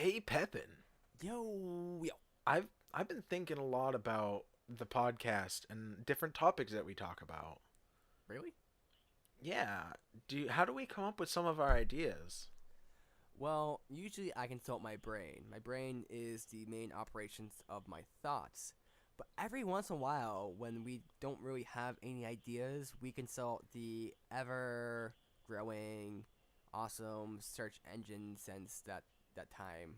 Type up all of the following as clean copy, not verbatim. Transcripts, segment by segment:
Hey Pepin, Yo, yo. I've been thinking a lot about the podcast and different topics that we talk about. Really? Yeah, how do we come up with some of our ideas? Well, usually I consult my brain. My brain is the main operations of my thoughts. But every once in a while, when we don't really have any ideas, we consult the ever growing, awesome search engine since that time,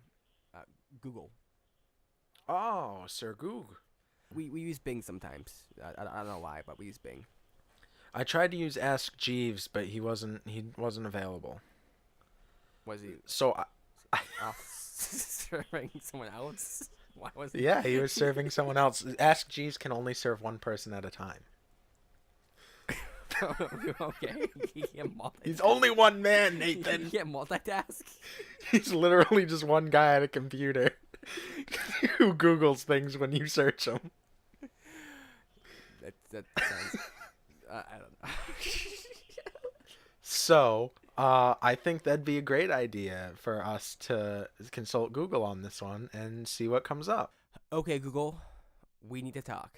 uh, Google. Oh, Sir Goog. We use Bing sometimes. I don't know why, but we use Bing. I tried to use Ask Jeeves, but he wasn't available. Was he So off serving someone else? Why was he? yeah, he was serving someone else. Ask Jeeves can only serve one person at a time. Okay, he can't He's multitask. only one man, He Nathan. can't multitask. He's literally just one guy at a computer who Googles things when you search him. That sounds. I don't know. So, I think that'd be a great idea for us to consult Google on this one and see what comes up. Okay, Google, we need to talk.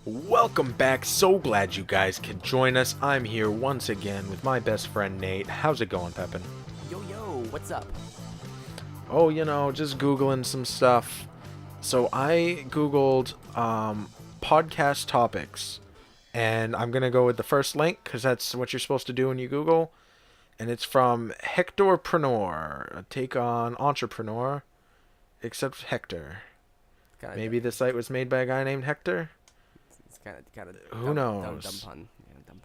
Welcome back. So glad you guys could join us. I'm here once again with my best friend Nate. How's it going, Pepin? Yo, yo, what's up? Oh, just Googling some stuff. So I Googled podcast topics, and I'm going to go with the first link because that's what you're supposed to do when you Google. And it's from Hectorpreneur, a take on entrepreneur, except Hector. Kind of, Maybe the site was made by a guy named Hector? it's kind of Who dumb knows? pun. Yeah, dumb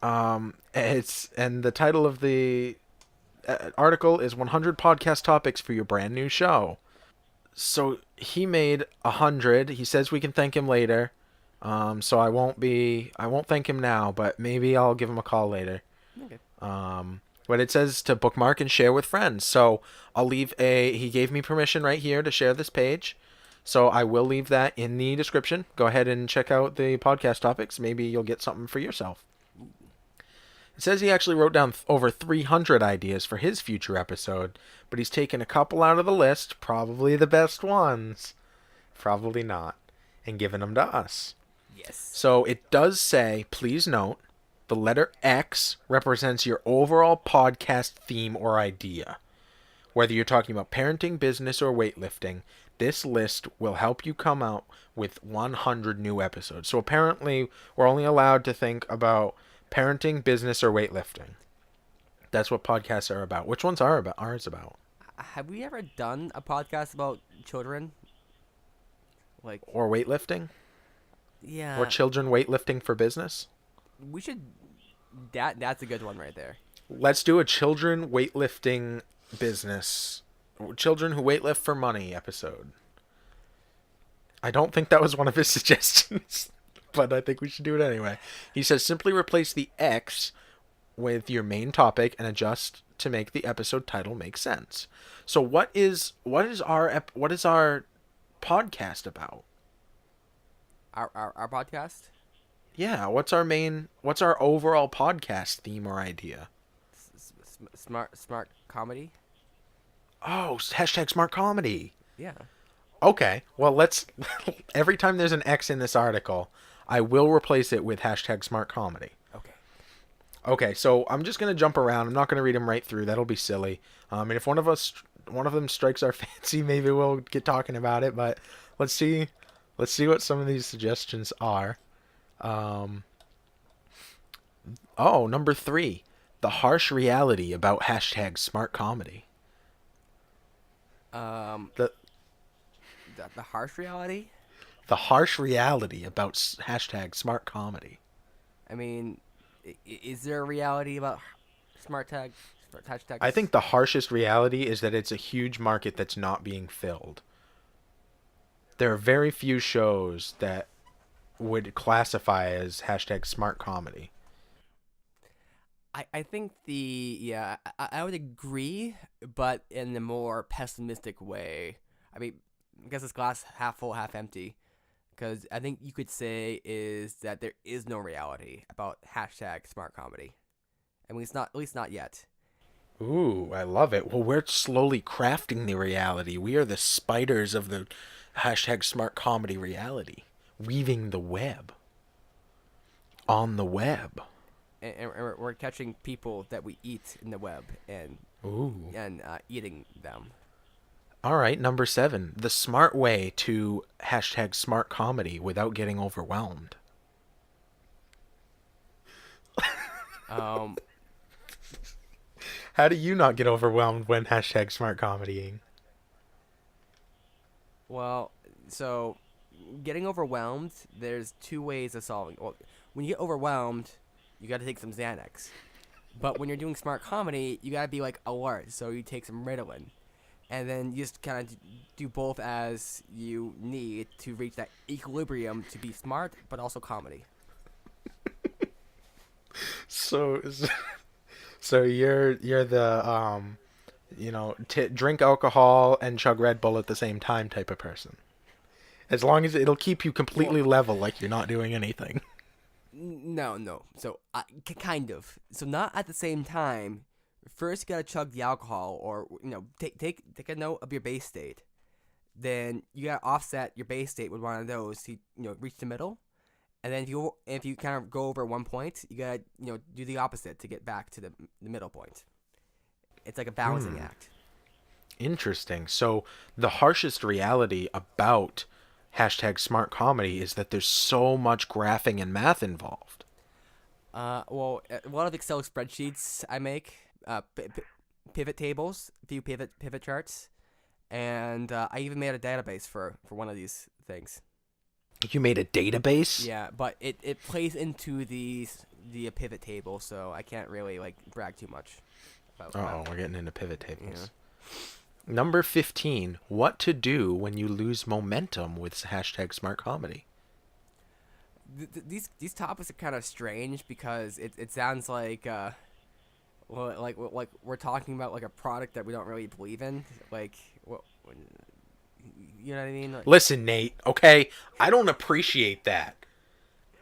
pun. It's and the title of the article is 100 podcast topics for your brand new show. So he made 100. He says we can thank him later. So I won't thank him now, but maybe I'll give him a call later. Okay. But it says to bookmark and share with friends. So he gave me permission right here to share this page. So I will leave that in the description. Go ahead and check out the podcast topics. Maybe you'll get something for yourself. It says he actually wrote down over 300 ideas for his future episode, but he's taken a couple out of the list, probably the best ones, probably not, and given them to us. Yes. So it does say, please note, the letter X represents your overall podcast theme or idea. Whether you're talking about parenting, business, or weightlifting, this list will help you come out with 100 new episodes. So apparently, we're only allowed to think about parenting, business, or weightlifting. That's what podcasts are about. Which ones are about? Ours about? Have we ever done a podcast about children? Like, Or weightlifting? Or yeah, children weightlifting for business? we should. That's a good one right there. Let's do a children weightlifting business. Children who weightlift for money episode. I don't think that was one of his suggestions, but I think we should do it anyway. He says simply replace the X with your main topic and adjust to make the episode title make sense. So what is our podcast about? Our podcast. Yeah, what's our overall podcast theme or idea? Smart comedy. Oh, hashtag smart comedy. Yeah. Okay, well let's every time there's an X in this article, I will replace it with hashtag smart comedy. Okay. Okay, so I'm just gonna jump around. I'm not gonna read them right through. That'll be silly. And if one of them strikes our fancy, maybe we'll get talking about it. But let's see, let's see what some of these suggestions are. Um, oh, number 3, the harsh reality about hashtag smart comedy. Um, The the harsh reality. the harsh reality about hashtag smart comedy. I mean, is there a reality about smart I hashtags? think the harshest reality is that it's a huge market that's not being filled. There are very few shows that would classify as hashtag smart comedy. I think I would agree, but in a more pessimistic way. I mean, I guess it's glass half full, half empty. Because I think you could say is that there is no reality about hashtag smart comedy. At least not yet. Ooh, I love it. Well, we're slowly crafting the reality. We are the spiders of the hashtag smart comedy reality, weaving the web on the web. And we're catching people that we eat in the web Ooh. and eating them. All right, number 7. The smart way to hashtag smart comedy without getting overwhelmed. Um, How do you not get overwhelmed when hashtag smart comedying? well, so getting overwhelmed, there's two ways of solving. Well, when you get overwhelmed, you got to take some Xanax. But when you're doing smart comedy, you got to be like alert. So you take some Ritalin. And then you just kind of do both as you need to reach that equilibrium to be smart, but also comedy. So so you're the drink alcohol and chug Red Bull at the same time type of person. As long as it'll keep you completely Well, level, like you're not doing anything. no, no. So, kind of. So, not at the same time. First, you gotta chug the alcohol, or take a note of your base state. Then you gotta offset your base state with one of those to reach the middle. And then if you kind of go over one point, you gotta do the opposite to get back to the middle point. It's like a balancing act. Interesting. So the harshest reality about hashtag smart comedy is that there's so much graphing and math involved. Well, a lot of Excel spreadsheets I make, pivot tables, a few pivot charts, and I even made a database for one of these things. You made a database? Yeah, but it plays into the pivot table, so I can't really like brag too much Oh, about we're getting into pivot it. tables. Number 15. What to do when you lose momentum with hashtag smart comedy. These topics are kind of strange because it sounds like like we're talking about like a product that we don't really believe in, like what you know what I mean? Like, Listen, Nate, okay? I don't appreciate that.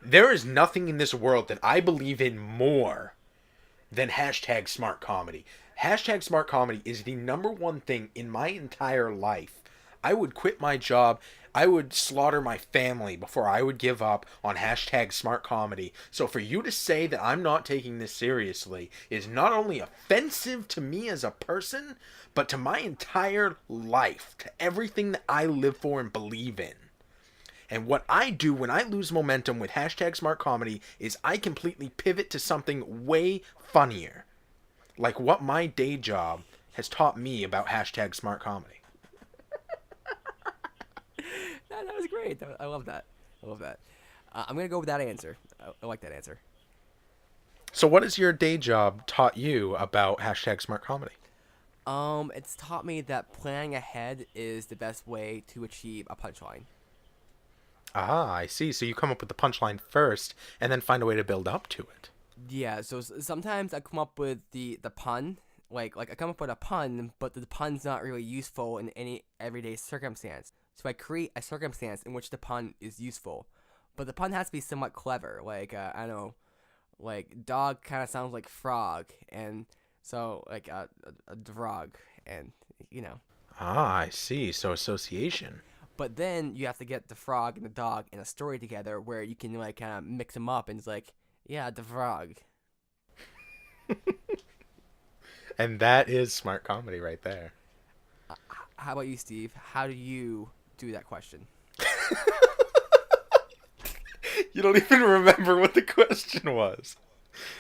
There is nothing in this world that I believe in more than hashtag smart comedy. Hashtag smart comedy is the number one thing in my entire life. I would quit my job. I would slaughter my family before I would give up on hashtag smart comedy. So for you to say that I'm not taking this seriously is not only offensive to me as a person, but to my entire life, to everything that I live for and believe in. And what I do when I lose momentum with hashtag smart comedy is I completely pivot to something way funnier. Like what my day job has taught me about hashtag smart comedy. that was great. I love that. I love that. I'm gonna go with that answer. I like that answer. So what has your day job taught you about hashtag smart comedy? It's taught me that planning ahead is the best way to achieve a punchline. Ah, I see. So you come up with the punchline first and then find a way to build up to it. Yeah, so sometimes I come up with the pun, like I come up with a pun, but the pun's not really useful in any everyday circumstance. So I create a circumstance in which the pun is useful, but the pun has to be somewhat clever. Like I don't know, like dog kind of sounds like frog, and so like a drog, and you know. Ah, I see. So association. But then you have to get the frog and the dog in a story together where you can like kind of mix them up, and it's like, yeah, the frog. And that is smart comedy right there. How about you, Steve? How do you do that question? You don't even remember what the question was.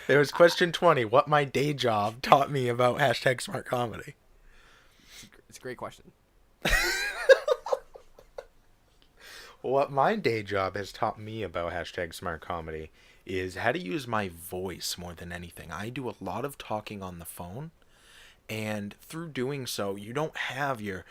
It was question 20. What my day job taught me about hashtag smart comedy. It's a great question. What my day job has taught me about hashtag smart comedy is how to use my voice more than anything. I do a lot of talking on the phone, and through doing so, you don't have your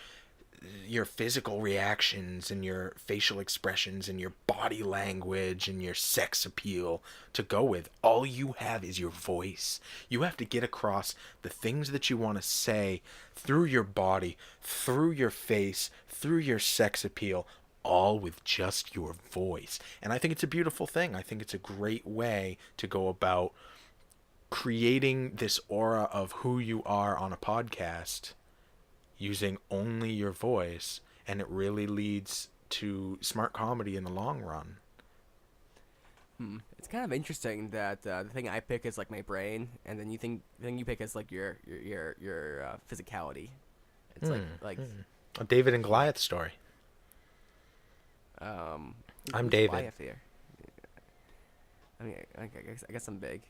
your physical reactions and your facial expressions and your body language and your sex appeal to go with. All you have is your voice. You have to get across the things that you want to say through your body, through your face, through your sex appeal, all with just your voice. And I think it's a beautiful thing. I think it's a great way to go about creating this aura of who you are on a podcast using only your voice, and it really leads to smart comedy in the long run. It's kind of interesting that the thing I pick is like my brain, and then the thing you pick is like your physicality. It's like A David and Goliath story. um, I'm who's David. Goliath here? I mean, I guess I'm big,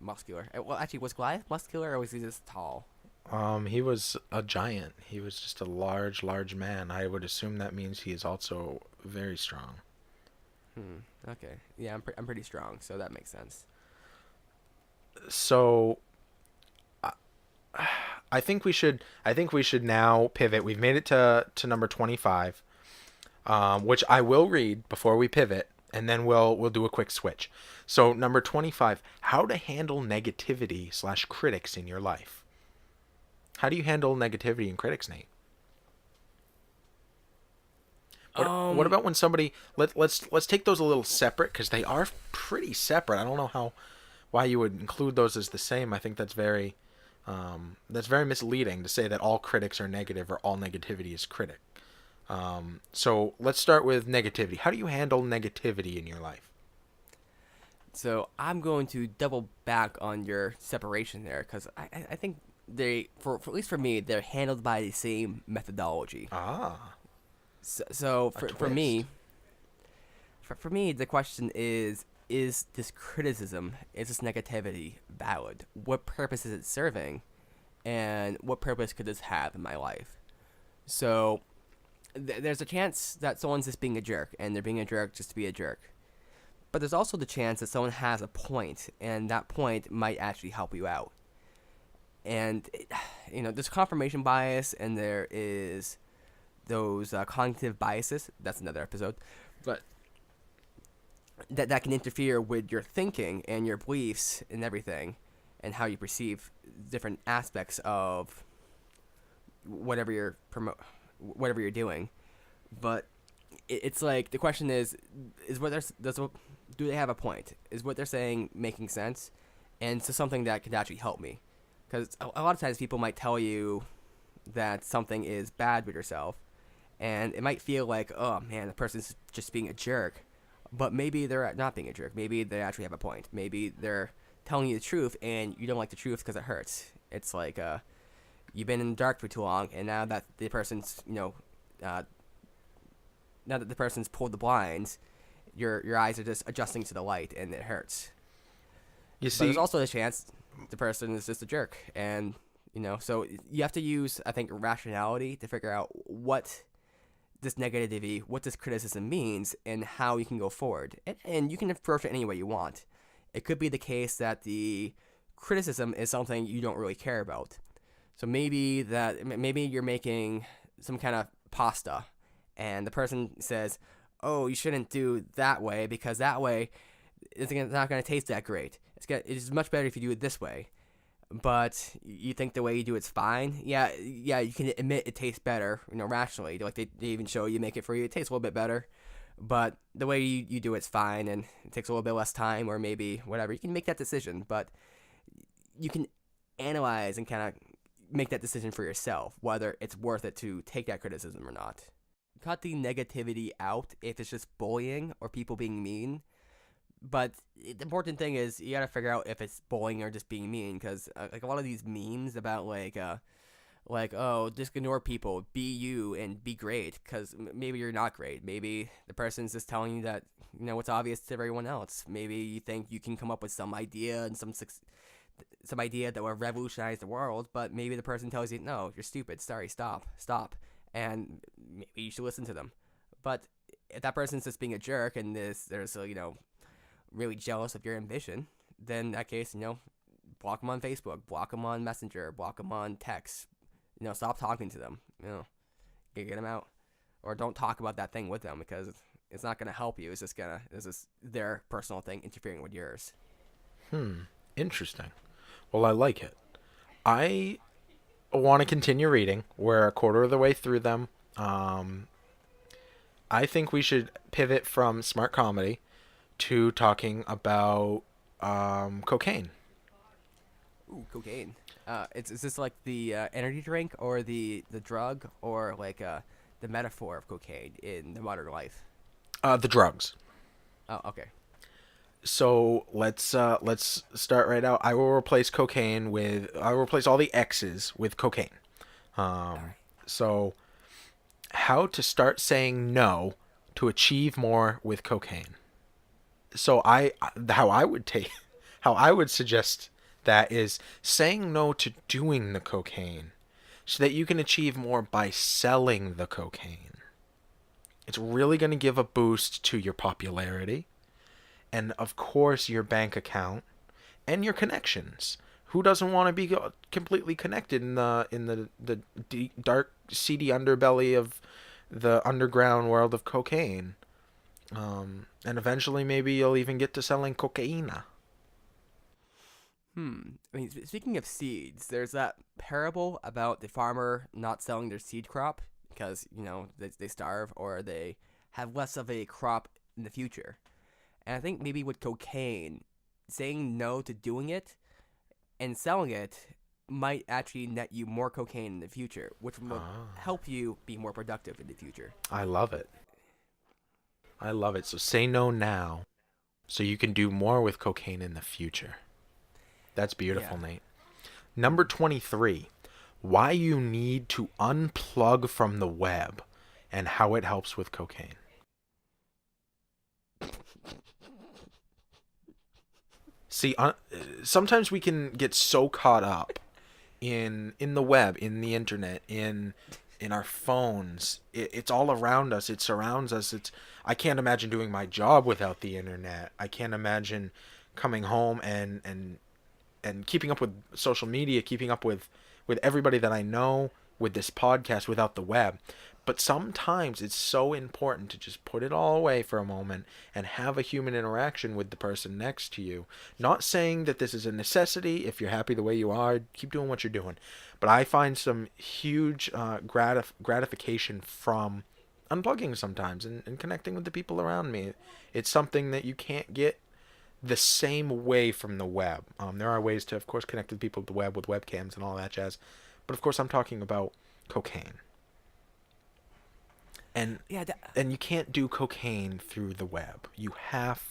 muscular. Well, actually, was Goliath muscular or was he just tall? He was a giant. He was just a large man. I would assume that means he is also very strong. Okay. Yeah, I'm pretty strong, so that makes sense. So I think we should now pivot. We've made it to number 25, which I will read before we pivot, and then we'll do a quick switch. So number 25, how to handle negativity / critics in your life. How do you handle negativity and critics, Nate? What about when somebody let's take those a little separate, because they are pretty separate. I don't know why you would include those as the same. I think that's very misleading to say that all critics are negative or all negativity is critic. So let's start with negativity. How do you handle negativity in your life? So I'm going to double back on your separation there, because I think for at least for me, they're handled by the same methodology. Ah, So for me, the question is this criticism, is this negativity valid? What purpose is it serving? And what purpose could this have in my life? So there's a chance that someone's just being a jerk, and they're being a jerk just to be a jerk. But there's also the chance that someone has a point, and that point might actually help you out. And, there's confirmation bias, and there is those cognitive biases. That's another episode. But that can interfere with your thinking and your beliefs and everything, and how you perceive different aspects of whatever you're doing. But it's like the question is do they have a point? Is what they're saying making sense? And so something that could actually help me, because a lot of times people might tell you that something is bad with yourself, and it might feel like, oh man, the person's just being a jerk, but maybe they're not being a jerk. Maybe they actually have a point. Maybe they're telling you the truth, and you don't like the truth because it hurts. It's like you've been in the dark for too long, and now that the person's pulled the blinds, your eyes are just adjusting to the light, and it hurts. you see, But there's also a chance the person is just a jerk, and so you have to use, I think, rationality to figure out what this negativity, what this criticism means, and how you can go forward. And you can approach it any way you want. It could be the case that the criticism is something you don't really care about. So maybe you're making some kind of pasta, and the person says, "Oh, you shouldn't do that way, because that way it's not going to taste that great. It's much better if you do it this way." But you think the way you do it's fine. Yeah, you can admit it tastes better, rationally. Like they even show you make it for you. It tastes a little bit better, but the way you do it's fine, and it takes a little bit less time, or maybe whatever. You can make that decision, but you can analyze and kind of make that decision for yourself, whether it's worth it to take that criticism or not. Cut the negativity out if it's just bullying or people being mean. But the important thing is you gotta figure out if it's bullying or just being mean, because like a lot of these memes about oh, just ignore people, be you and be great, because maybe you're not great. Maybe the person's just telling you that what's obvious to everyone else. Maybe you think you can come up with some idea and some idea that will revolutionize the world, but maybe the person tells you, no, you're stupid. Sorry, stop, and maybe you should listen to them. But if that person's just being a jerk and there's really jealous of your ambition, then in that case, block them on Facebook, block them on Messenger, block them on text, stop talking to them, get them out, or don't talk about that thing with them because it's not gonna help you. It's just their personal thing interfering with yours. Interesting. Well, I like it. I want to continue reading. We're a quarter of the way through them. Um, I think we should pivot from smart comedy to talking about cocaine. Ooh, cocaine. Is this like the energy drink or the drug or like the metaphor of cocaine in the modern life? The drugs. Oh, okay. So let's start right out. I will replace all the X's with cocaine. All right. So how to start saying no to achieve more with cocaine. So how I would take how I would suggest that is saying no to doing the cocaine so that you can achieve more by selling the cocaine. It's really going to give a boost to your popularity and of course your bank account and your connections. Who doesn't want to be completely connected in the dark seedy underbelly of the underground world of cocaine? And eventually maybe you'll even get to selling cocaina. I mean, speaking of seeds, there's that parable about the farmer not selling their seed crop because they starve or they have less of a crop in the future. And I think maybe with cocaine, saying no to doing it and selling it might actually net you more cocaine in the future, which will help you be more productive in the future. I love it. I love it. So say no now so you can do more with cocaine in the future. That's beautiful, Yeah. Nate. Number 23. Why you need to unplug from the web and how it helps with cocaine. See, sometimes we can get so caught up in the web, in the internet, in our phones. It's all around us. It surrounds us. I can't imagine doing my job without the internet. I can't imagine coming home and keeping up with social media, keeping up with everybody that I know with this podcast without the web. But sometimes it's so important to just put it all away for a moment and have a human interaction with the person next to you. Not saying that this is a necessity. If you're happy the way you are, keep doing what you're doing. But I find some huge gratification from unplugging sometimes and connecting with the people around me. It's something that you can't get the same way from the web. There are ways to, of course, connect with people with the web with webcams and all that jazz. But of course, I'm talking about cocaine. And Yeah, and you can't do cocaine through the web. You have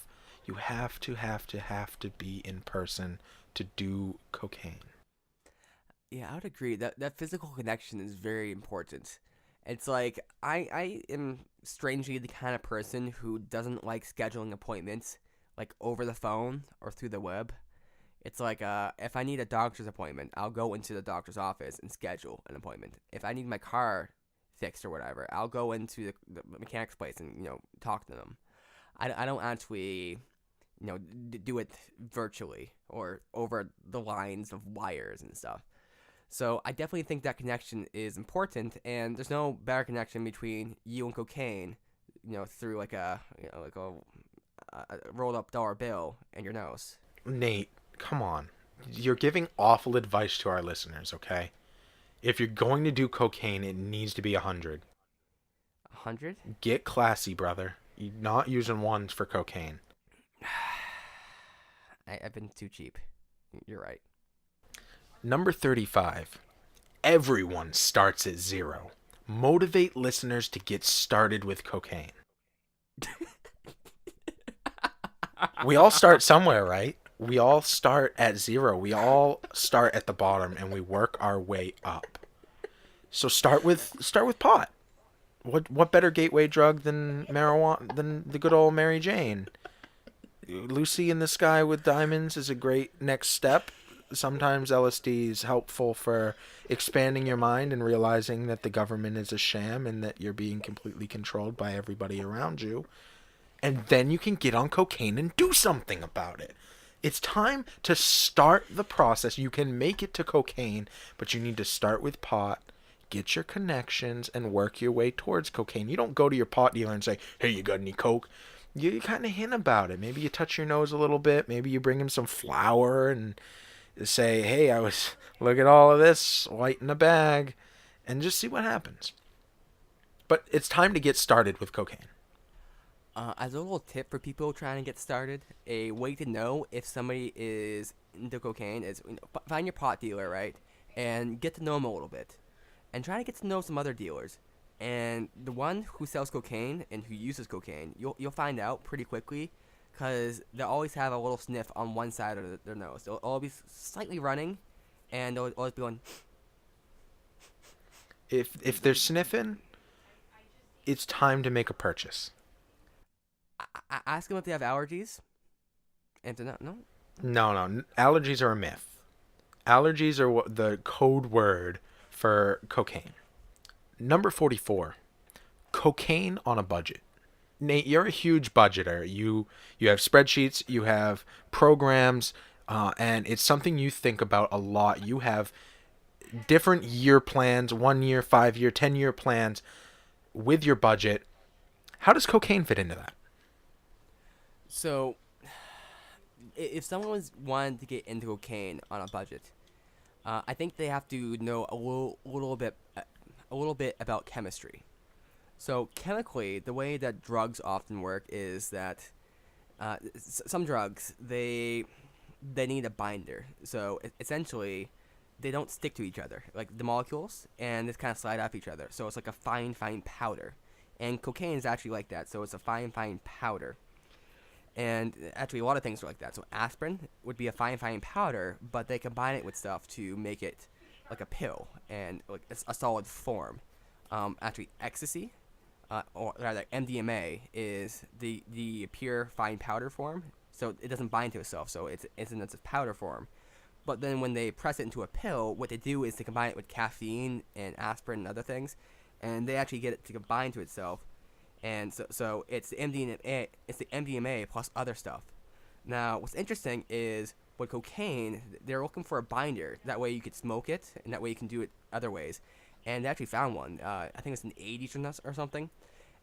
to be in person to do cocaine. yeah, I would agree that physical connection is very important. It's like I am strangely the kind of person who doesn't like scheduling appointments like over the phone or through the web. It's like if I need a doctor's appointment, I'll go into the doctor's office and schedule an appointment. If I need my car fixed or whatever, I'll go into the mechanic's place and talk to them. I don't actually do it virtually or over the lines of wires and stuff. So I definitely think that connection is important, and there's no better connection between you and cocaine, through like a rolled up dollar bill and your nose. Nate, come on. You're giving awful advice to our listeners, okay? If you're going to do cocaine, it needs to be 100. 100? Get classy, brother. You're not using ones for cocaine. I've been too cheap. You're right. Number 35. Everyone starts at zero. Motivate listeners to get started with cocaine. We all start somewhere, right? We all start at zero. We all start at the bottom and we work our way up. So start with pot. What better gateway drug than marijuana, than the good old Mary Jane? Lucy in the Sky with Diamonds is a great next step. Sometimes LSD is helpful for expanding your mind and realizing that the government is a sham and that you're being completely controlled by everybody around you. And then you can get on cocaine and do something about it. It's time to start the process. You can make it to cocaine, but you need to start with pot, get your connections and work your way towards cocaine. You don't go to your pot dealer and say, "Hey, you got any coke?" You kind of hint about it. Maybe you touch your nose a little bit. Maybe you bring him some flour and say, "Hey, look at all of this white in a bag," and just see what happens. But it's time to get started with cocaine. As a little tip for people trying to get started, a way to know if somebody is into cocaine is, find your pot dealer, right, and get to know him a little bit, and try to get to know some other dealers. And the one who sells cocaine and who uses cocaine, you'll find out pretty quickly, because they always have a little sniff on one side of their nose. They'll always be slightly running, and they'll always be going. If they're sniffing, it's time to make a purchase. Ask them if they have allergies, and if they're not, no. No. Allergies are a myth. Allergies are the code word for cocaine. Number 44. Cocaine on a budget. Nate, you're a huge budgeter. You have spreadsheets, you have programs, and it's something you think about a lot. You have different year plans, 1 year, 5 year, 10-year plans with your budget. How does cocaine fit into that? So, if someone was wanting to get into cocaine on a budget, I think they have to know a little bit about chemistry. So chemically, the way that drugs often work is that some drugs they need a binder. So essentially, they don't stick to each other, like the molecules, and they kind of slide off each other. So it's like a fine powder. And cocaine is actually like that. So it's a fine powder. And actually, a lot of things are like that. So aspirin would be a fine powder, but they combine it with stuff to make it like a pill and like a solid form. Actually, ecstasy, or rather MDMA, is the pure fine powder form. So it doesn't bind to itself. So it's in its powder form. But then when they press it into a pill, what they do is they combine it with caffeine and aspirin and other things, and they actually get it to combine to itself. And so it's the MDMA plus other stuff. Now, what's interesting is with cocaine, they're looking for a binder. That way you could smoke it, and that way you can do it other ways. And they actually found one. I think it's in the 80s or something.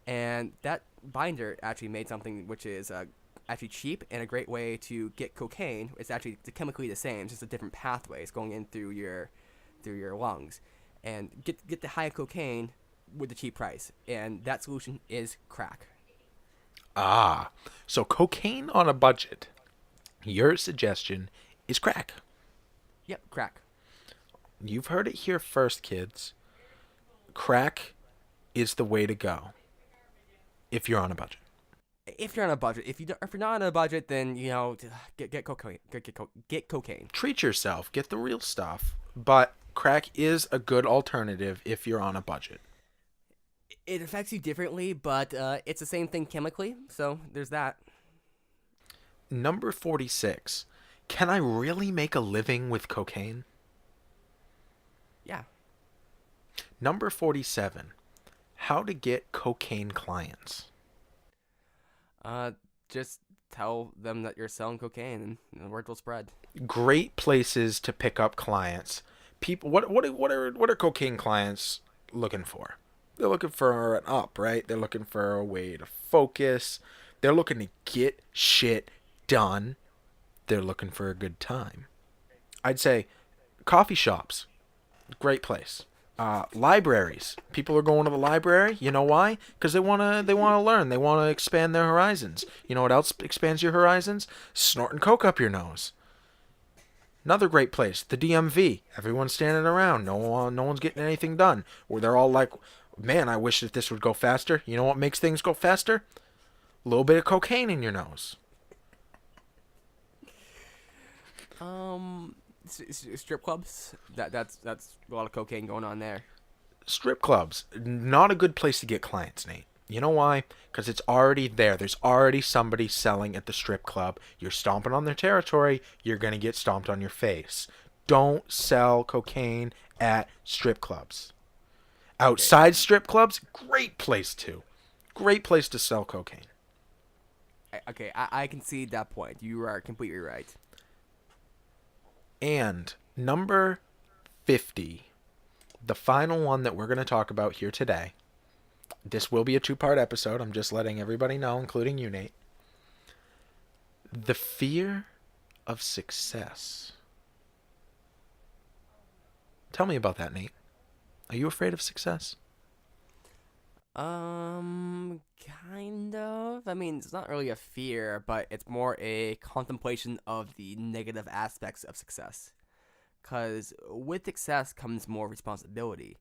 And that binder actually made something which is actually cheap and a great way to get cocaine. It's actually chemically the same, just a different pathways going in through your lungs. And get the high cocaine with the cheap price, and that solution is crack. Ah, so cocaine on a budget. Your suggestion is crack. Yep, crack. You've heard it here first, kids. Crack is the way to go if you're on a budget. If you're on a budget, if you're not on a budget, then get cocaine. Get cocaine. Treat yourself. Get the real stuff. But crack is a good alternative if you're on a budget. It affects you differently, but it's the same thing chemically, so there's that. Number 46. Can I really make a living with cocaine? Yeah. Number 47. How to get cocaine clients. Just tell them that you're selling cocaine, and the word will spread. Great places to pick up clients. People, what are cocaine clients looking for? They're looking for an up, right? They're looking for a way to focus. They're looking to get shit done. They're looking for a good time. I'd say coffee shops, great place. Libraries. People are going to the library. You know why? Because they wanna learn. They wanna expand their horizons. You know what else expands your horizons? Snorting coke up your nose. Another great place, the DMV. Everyone's standing around. No one's getting anything done. Where they're all like, "Man, I wish that this would go faster." You know what makes things go faster? A little bit of cocaine in your nose. Strip clubs. That's a lot of cocaine going on there. Strip clubs, not a good place to get clients, Nate. You know why? Because it's already there. There's already somebody selling at the strip club. You're stomping on their territory. You're going to get stomped on your face. Don't sell cocaine at strip clubs. Outside strip clubs, great place to. Great place to sell cocaine. Okay, I can see that point. You are completely right. And number 50, the final one that we're going to talk about here today, this will be a two-part episode. I'm just letting everybody know, including you, Nate. The fear of success. Tell me about that, Nate. Are you afraid of success? Kind of. I mean, it's not really a fear, but it's more a contemplation of the negative aspects of success. Because with success comes more responsibility.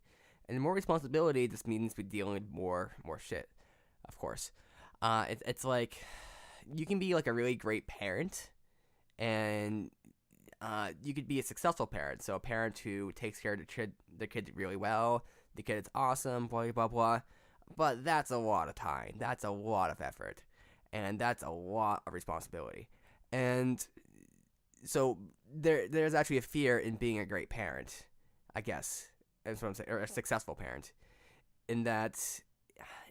And more responsibility just means we're dealing with more shit, of course. It's like you can be like a really great parent, and you could be a successful parent. So a parent who takes care of the kid really well. The kid is awesome, blah blah blah. But that's a lot of time. That's a lot of effort, and that's a lot of responsibility. And so there's actually a fear in being a great parent, I guess. That's what I'm saying, or a successful parent. In that,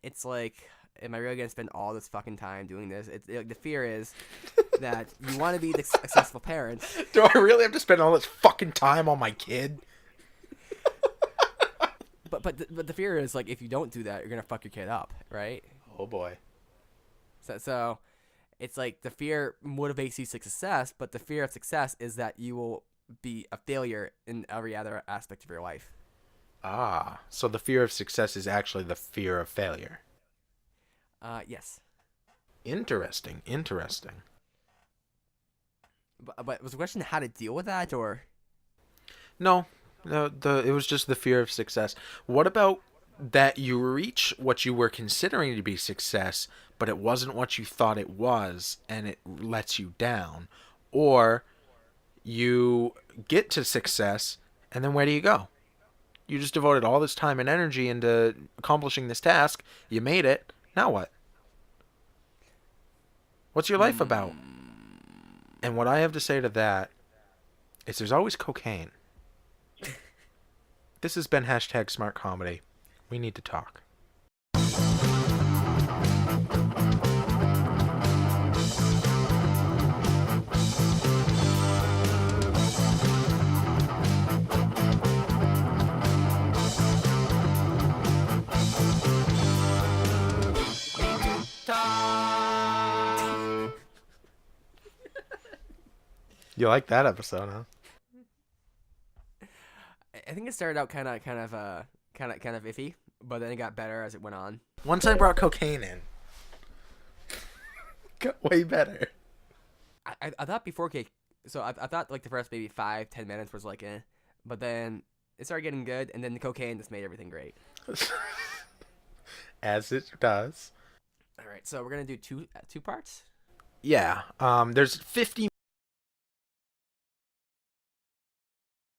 it's like, am I really gonna spend all this fucking time doing this? The fear is that you want to be the successful parent. Do I really have to spend all this fucking time on my kid? But the fear is, like, if you don't do that, you're gonna fuck your kid up, right? Oh boy. So it's like the fear motivates you to success, but the fear of success is that you will be a failure in every other aspect of your life. Ah, so the fear of success is actually the fear of failure. Yes. Interesting. But was the question how to deal with that, or? No, it was just the fear of success. What about that you reach what you were considering to be success, but it wasn't what you thought it was, and it lets you down? Or you get to success, and then where do you go? You just devoted all this time and energy into accomplishing this task. You made it. Now what? What's your life about? And what I have to say to that is there's always cocaine. This has been #SmartComedy. We need to talk. You like that episode, huh? I think it started out kind of iffy, but then it got better as it went on. Once I brought cocaine in, got way better. I thought before cake, so I thought like the first maybe 5-10 minutes was like but then it started getting good, and then the cocaine just made everything great. As it does. All right, so we're gonna do two parts. Yeah. There's 50